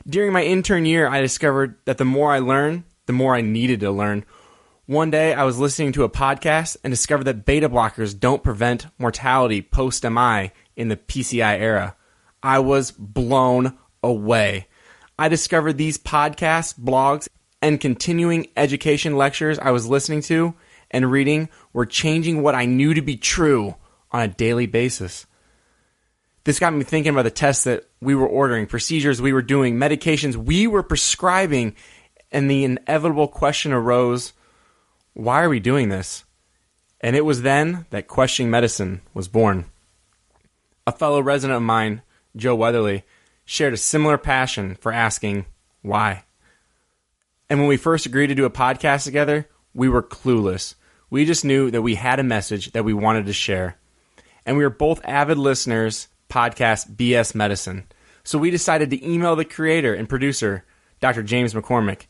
During my intern year, I discovered that the more I learn, the more I needed to learn. One day, I was listening to a podcast and discovered that beta blockers don't prevent mortality post-MI in the PCI era. I was blown away. I discovered these podcasts, blogs, and continuing education lectures I was listening to and reading were changing what I knew to be true on a daily basis. This got me thinking about the tests that we were ordering, procedures we were doing, medications we were prescribing, and the inevitable question arose, why are we doing this? And it was then that Questioning Medicine was born. A fellow resident of mine, Joe Weatherly, shared a similar passion for asking why. And when we first agreed to do a podcast together, we were clueless. We just knew that we had a message that we wanted to share. And we were both avid listeners podcast BS Medicine. So we decided to email the creator and producer, Dr. James McCormick.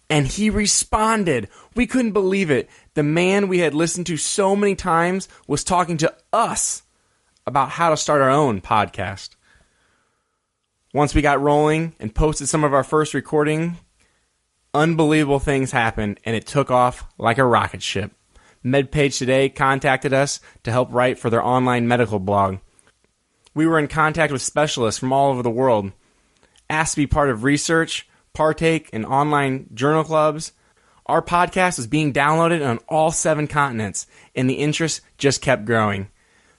And he responded. We couldn't believe it. The man we had listened to so many times was talking to us about how to start our own podcast. Once we got rolling and posted some of our first recording, unbelievable things happened, and it took off like a rocket ship. MedPage Today contacted us to help write for their online medical blog. We were in contact with specialists from all over the world, asked to be part of research, partake in online journal clubs. Our podcast was being downloaded on all 7 continents, and the interest just kept growing.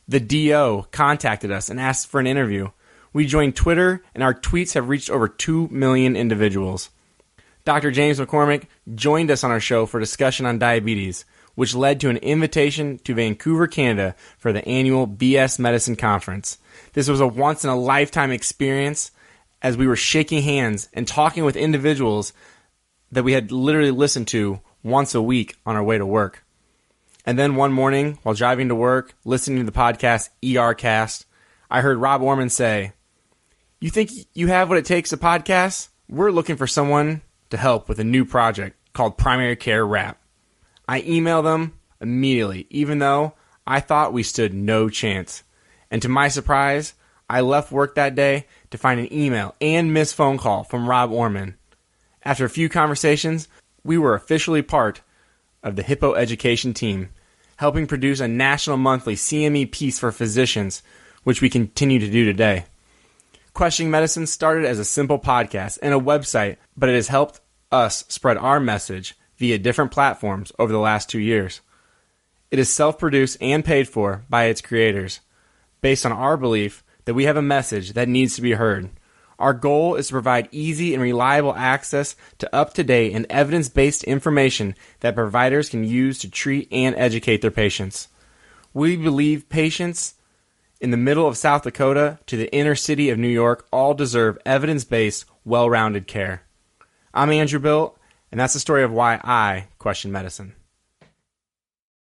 The DO contacted us and asked for an interview. We joined Twitter, and our tweets have reached over 2 million individuals. Dr. James McCormick joined us on our show for a discussion on diabetes, which led to an invitation to Vancouver, Canada for the annual BS Medicine Conference. This was a once-in-a-lifetime experience as we were shaking hands and talking with individuals that we had literally listened to once a week on our way to work. And then one morning, while driving to work, listening to the podcast ERcast, I heard Rob Orman say, "You think you have what it takes to podcast? We're looking for someone to help with a new project called Primary Care Rap." I emailed them immediately, even though I thought we stood no chance. And to my surprise, I left work that day to find an email and missed phone call from Rob Orman. After a few conversations, we were officially part of the Hippo Education team, helping produce a national monthly CME piece for physicians, which we continue to do today. Questioning Medicine started as a simple podcast and a website, but it has helped us spread our message via different platforms over the last 2 years. It is self-produced and paid for by its creators, based on our belief that we have a message that needs to be heard. Our goal is to provide easy and reliable access to up-to-date and evidence-based information that providers can use to treat and educate their patients. We believe patients in the middle of South Dakota to the inner city of New York all deserve evidence-based, well-rounded care. I'm Andrew Bilt, and that's the story of why I question medicine.